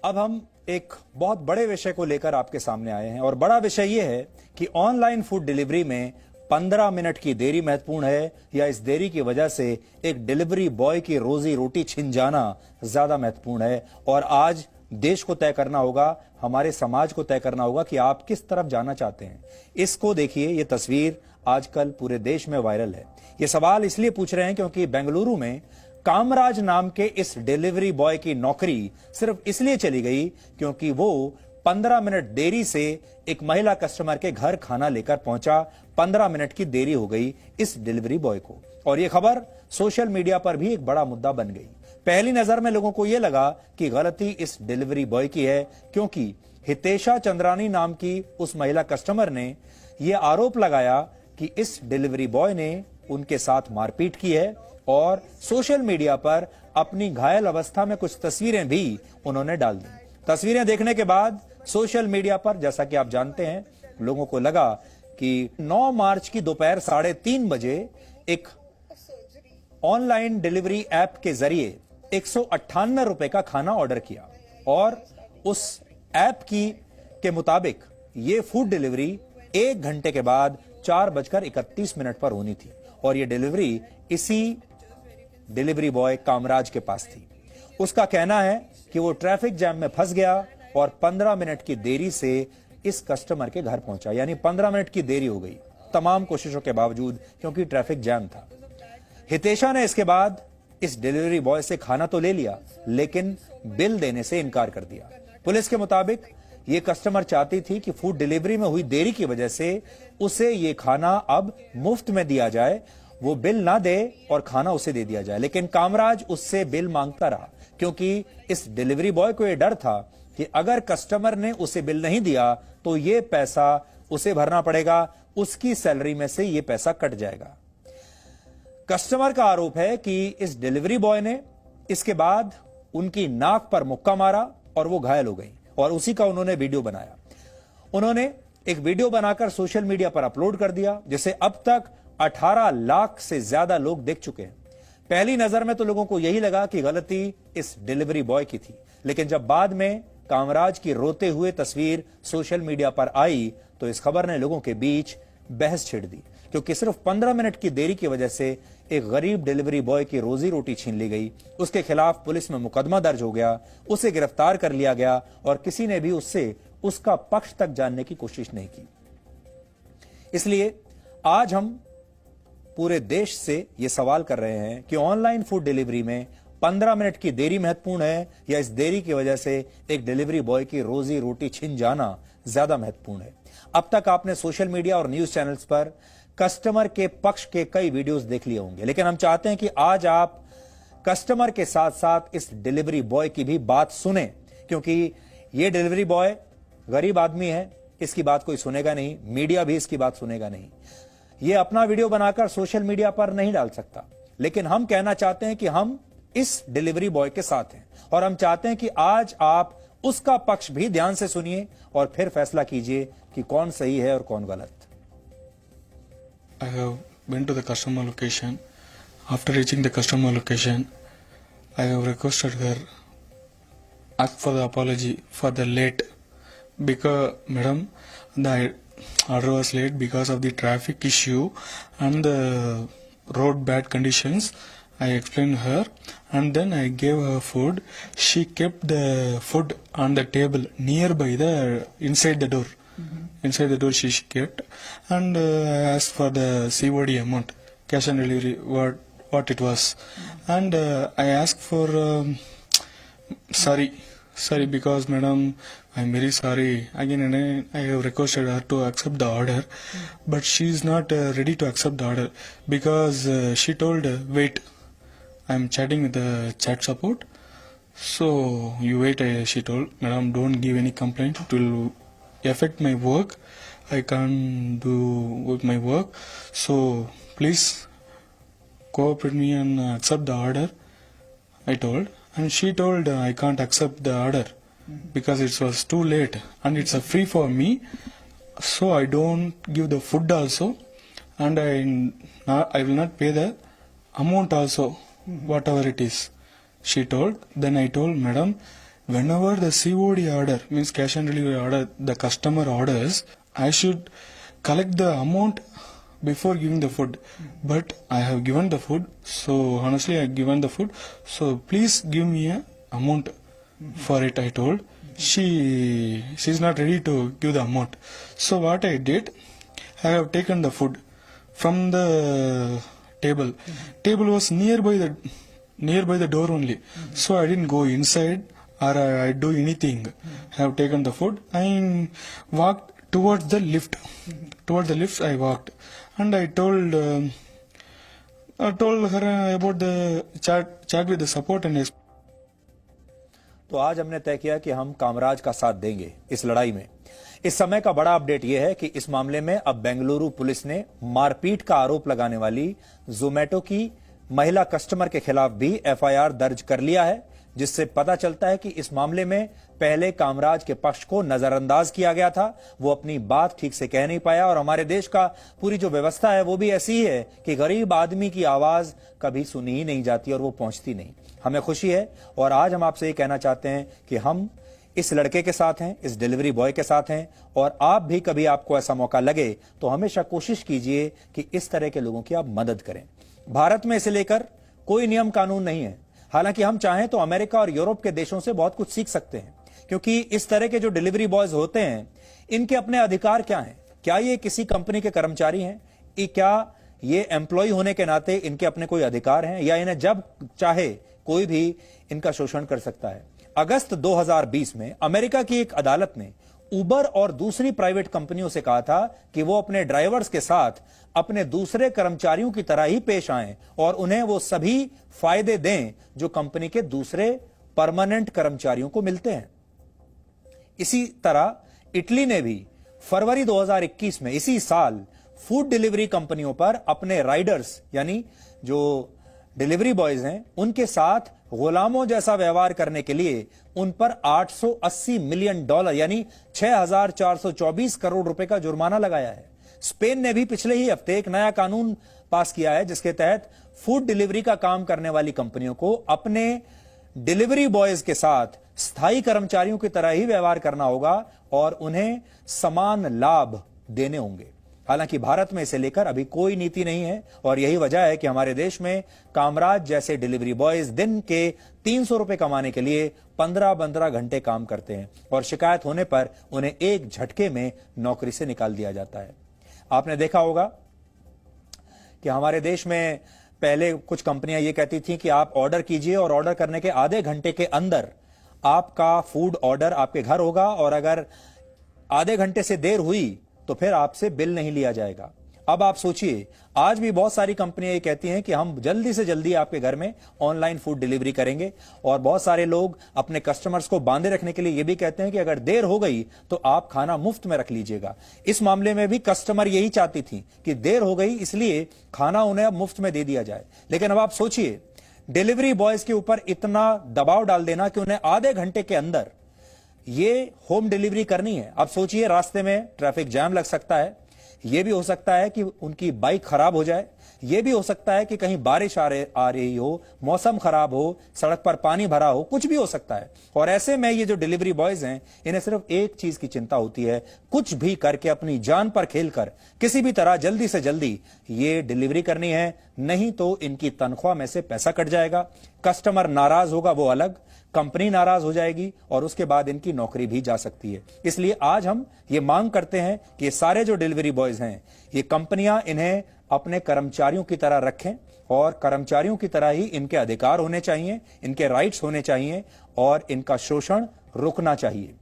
अब हम एक बहुत बड़े विषय को लेकर आपके सामने आए हैं और बड़ा विषय यह है कि ऑनलाइन फूड डिलीवरी में 15 मिनट की देरी महत्वपूर्ण है या इस देरी की वजह से एक डिलीवरी बॉय की रोजी रोटी छिन जाना ज्यादा महत्वपूर्ण है। और आज देश को तय करना होगा, हमारे समाज को तय करना होगा कि आप किस तरफ जाना चाहते हैं। इसको देखिए, ये तस्वीर आजकल पूरे देश में वायरल है। ये सवाल इसलिए पूछ रहे हैं क्योंकि बेंगलुरु में कामराज नाम के इस डिलीवरी बॉय की नौकरी सिर्फ इसलिए चली गई क्योंकि वो 15 मिनट देरी से एक महिला कस्टमर के घर खाना लेकर पहुंचा। 15 मिनट की देरी हो गई इस डिलीवरी बॉय को और यह खबर सोशल मीडिया पर भी एक बड़ा मुद्दा बन गई। पहली नजर में लोगों को यह लगा कि गलती इस डिलीवरी बॉय की है क्योंकि हितेशा चंद्रानी नाम की उस महिला कस्टमर ने यह आरोप लगाया कि इस डिलीवरी बॉय ने उनके साथ मारपीट की है और सोशल मीडिया पर अपनी घायल अवस्था में कुछ तस्वीरें भी उन्होंने डाल दी। तस्वीरें देखने के बाद सोशल मीडिया पर, जैसा कि आप जानते हैं, लोगों को लगा कि 9 मार्च की दोपहर 3:30 बजे एक ऑनलाइन डिलीवरी ऐप के जरिए 198 रुपए का खाना ऑर्डर किया और उस ऐप के मुताबिक ये फूड डिलीवरी 1 घंटे के बाद 4:31 पर होनी थी और ये डिलीवरी इसी डिलीवरी बॉय कामराज के पास थी। उसका कहना है कि वो ट्रैफिक जैम में फंस गया और 15 मिनट की देरी से इस कस्टमर के घर पहुंचा, यानी 15 मिनट की देरी हो गई तमाम कोशिशों के बावजूद क्योंकि ट्रैफिक जैम था। हितेशा ने इसके बाद इस डिलीवरी बॉय से खाना तो ले लिया लेकिन बिल देने से इनकार कर दिया। पुलिस के मुताबिक ये कस्टमर चाहती थी कि फूड डिलीवरी में हुई देरी की वजह से उसे ये खाना अब मुफ्त में दिया जाए, वो बिल ना दे और खाना उसे दे दिया जाए। लेकिन कामराज उससे बिल मांगता रहा क्योंकि इस डिलीवरी बॉय को यह डर था कि अगर कस्टमर ने उसे बिल नहीं दिया तो ये पैसा उसे भरना पड़ेगा, उसकी सैलरी में से ये पैसा कट जाएगा। कस्टमर का आरोप है कि इस डिलीवरी बॉय ने इसके बाद उनकी नाक पर मुक्का मारा और वो घायल हो गई और उसी का उन्होंने वीडियो बनाया। उन्होंने एक वीडियो बनाकर सोशल मीडिया पर अपलोड कर दिया जिसे अब तक 18 लाख से ज्यादा लोग देख चुके हैं। पहली नजर में तो लोगों को यही लगा कि गलती इस डिलीवरी बॉय की थी, लेकिन जब बाद में कामराज की रोते हुए तस्वीर सोशल मीडिया पर आई तो इस खबर ने लोगों के बीच बहस छिड़ दी क्योंकि सिर्फ 15 मिनट की देरी की वजह से एक गरीब डिलीवरी बॉय की रोजी रोटी छीन ली गई। उसके खिलाफ पुलिस में मुकदमा दर्ज हो गया, उसे गिरफ्तार कर लिया गया और किसी ने भी उससे उसका पक्ष तक जानने की कोशिश नहीं की। इसलिए आज हम पूरे देश से यह सवाल कर रहे हैं कि ऑनलाइन फूड डिलीवरी में 15 मिनट की देरी महत्वपूर्ण है या इस देरी की वजह से एक डिलीवरी बॉय की रोजी रोटी छिन जाना ज्यादा महत्वपूर्ण है। अब तक आपने सोशल मीडिया और न्यूज चैनल्स पर कस्टमर के पक्ष के कई वीडियोस देख लिए होंगे, लेकिन हम चाहते हैं कि आज आप कस्टमर के साथ साथ इस डिलीवरी बॉय की भी बात सुने क्योंकि यह डिलीवरी बॉय गरीब आदमी है, इसकी बात कोई सुनेगा नहीं, मीडिया भी इसकी बात सुनेगा नहीं। ये अपना वीडियो बनाकर सोशल मीडिया पर नहीं डाल सकता, लेकिन हम कहना चाहते हैं कि हम इस डिलीवरी बॉय के साथ हैं और हम चाहते हैं कि आज आप उसका पक्ष भी ध्यान से सुनिए और फिर फैसला कीजिए कि कौन सही है और कौन गलत। I have been to the customer location. After reaching the customer location, I have requested her ask for the apology for the late because madam the order was late because of the traffic issue and the road bad conditions. I explained her and then I gave her food. She kept the food on the table nearby the inside the door. Inside the door she kept and I asked for the COD amount, cash on delivery, what it was, and I asked for sorry because madam I'm very sorry again, and I have requested her to accept the order, but she is not ready to accept the order because she told wait, I'm chatting with the chat support, so you wait. She told madam don't give any complaint, it will affect my work, I can't do with my work, so please cooperate me and accept the order, I told, and she told I can't accept the order because it was too late and it's a free for me, so I don't give the food also and I will not pay the amount also, whatever it is, she told. Then I told madam whenever the COD order means cash on delivery order, the customer orders, I should collect the amount before giving the food. But I have given the food, so honestly I have given the food. So please give me a amount for it. I told. She's not ready to give the amount. So what I did, I have taken the food from the table. Table was nearby the door only. So I didn't go inside or I do anything. I have taken the food and walked towards the lift. Towards the lift I walked and I told her about the chat with the support and तो आज हमने तय किया कि हम कामराज का साथ देंगे इस लड़ाई में। इस समय का बड़ा अपडेट यह है कि इस मामले में अब बेंगलुरु पुलिस ने मारपीट का आरोप लगाने वाली जोमेटो की महिला कस्टमर के खिलाफ भी एफआईआर दर्ज कर लिया है, जिससे पता चलता है कि इस मामले में पहले कामराज के पक्ष को नजरअंदाज किया गया था। वो अपनी बात ठीक से कह नहीं पाया और हमारे देश का पूरी जो व्यवस्था है वो भी ऐसी ही है कि गरीब आदमी की आवाज कभी सुनी ही नहीं जाती और वो पहुंचती नहीं। हमें खुशी है और आज हम आपसे ये कहना चाहते हैं कि हम इस लड़के के साथ हैं, इस डिलीवरी बॉय के साथ हैं और आप भी कभी आपको ऐसा मौका लगे तो हमेशा कोशिश कीजिए कि इस तरह के लोगों की आप मदद करें। भारत में इसे लेकर कोई नियम कानून नहीं है। हालांकि हम चाहें तो अमेरिका और यूरोप के देशों से बहुत कुछ सीख सकते हैं, क्योंकि इस तरह के जो डिलीवरी बॉयज होते हैं इनके अपने अधिकार क्या हैं? क्या ये किसी कंपनी के कर्मचारी हैं? क्या ये एम्प्लॉय होने के नाते इनके अपने कोई अधिकार हैं या इन्हें जब चाहे कोई भी इनका शोषण कर सकता है? अगस्त 2020 में अमेरिका की एक अदालत ने उबर और दूसरी प्राइवेट कंपनियों से कहा था कि वो अपने ड्राइवर्स के साथ अपने दूसरे कर्मचारियों की तरह ही पेश आएं और उन्हें वो सभी फायदे दें जो कंपनी के दूसरे परमानेंट कर्मचारियों को मिलते हैं। इसी तरह इटली ने भी फरवरी 2021 में इसी साल फूड डिलीवरी कंपनियों पर अपने राइडर्स यानी जो डिलीवरी बॉयज हैं उनके साथ गुलामों जैसा व्यवहार करने के लिए उन पर $880 मिलियन यानी 6,424 करोड़ रुपए का जुर्माना लगाया है। स्पेन ने भी पिछले ही हफ्ते एक नया कानून पास किया है जिसके तहत फूड डिलीवरी का काम करने वाली कंपनियों को अपने डिलीवरी बॉयज के साथ स्थायी कर्मचारियों की तरह ही व्यवहार करना होगा और उन्हें समान लाभ देने होंगे। हालांकि भारत में इसे लेकर अभी कोई नीति नहीं है और यही वजह है कि हमारे देश में कामराज जैसे डिलीवरी बॉयज दिन के 300 रुपए कमाने के लिए 15-15 घंटे काम करते हैं और शिकायत होने पर उन्हें एक झटके में नौकरी से निकाल दिया जाता है। आपने देखा होगा कि हमारे देश में पहले कुछ कंपनियां ये कहती थी कि आप ऑर्डर कीजिए और ऑर्डर करने के आधे घंटे के अंदर आपका फूड ऑर्डर आपके घर होगा और अगर आधे घंटे से देर हुई तो फिर आपसे बिल नहीं लिया जाएगा। अब आप सोचिए, आज भी बहुत सारी कंपनियां ये कहती हैं कि हम जल्दी से जल्दी आपके घर में ऑनलाइन फूड डिलीवरी करेंगे और बहुत सारे लोग अपने कस्टमर्स को बांधे रखने के लिए ये भी कहते हैं कि अगर देर हो गई तो आप खाना मुफ्त में रख लीजिएगा। इस मामले में भी कस्टमर यही चाहती थी कि देर हो गई इसलिए खाना उन्हें अब मुफ्त में दे दिया जाए। लेकिन अब आप सोचिए, डिलीवरी बॉयज के ऊपर इतना दबाव डाल देना कि उन्हें आधे घंटे के अंदर ये होम डिलीवरी करनी है। अब सोचिए, रास्ते में ट्रैफिक जैम लग सकता है, यह भी हो सकता है कि उनकी बाइक खराब हो जाए, यह भी हो सकता है कि कहीं बारिश आ रही हो, मौसम खराब हो, सड़क पर पानी भरा हो, कुछ भी हो सकता है। और ऐसे में ये जो डिलीवरी बॉयज हैं इन्हें सिर्फ एक चीज की चिंता होती है, कुछ भी करके अपनी जान पर खेलकर किसी भी तरह जल्दी से जल्दी ये डिलीवरी करनी है, नहीं तो इनकी तनख्वाह में से पैसा कट जाएगा। कस्टमर नाराज होगा वो अलग, कंपनी नाराज हो जाएगी और उसके बाद इनकी नौकरी भी जा सकती है। इसलिए आज हम ये मांग करते हैं कि ये सारे जो डिलीवरी बॉयज हैं, ये कंपनियां इन्हें अपने कर्मचारियों की तरह रखें और कर्मचारियों की तरह ही इनके अधिकार होने चाहिए, इनके राइट्स होने चाहिए और इनका शोषण रुकना चाहिए।